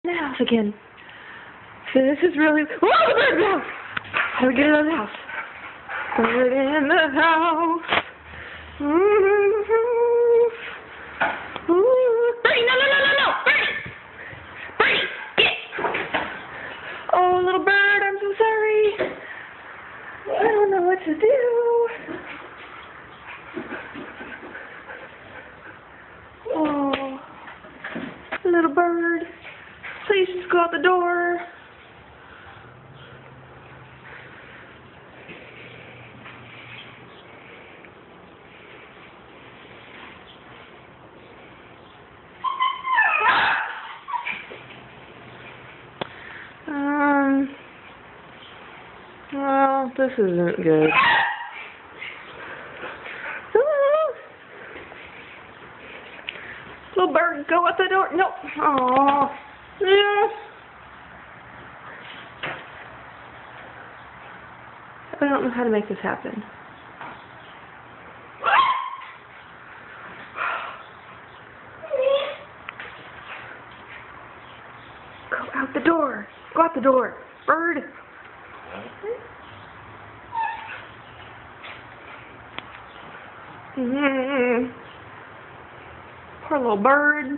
in the house again. This is really... Whoa, the bird's out! How do we get it out of the house? Bird in the house. Birdie, no! Birdie, get! Oh, little bird, I'm so sorry. I don't know what to do. Oh, little bird, please just go out the door. Well, this isn't good. Little bird, go out the door. No. Aww. Yeah. I don't know how to make this happen. Go out the door. Go out the door. Bird. Poor little bird.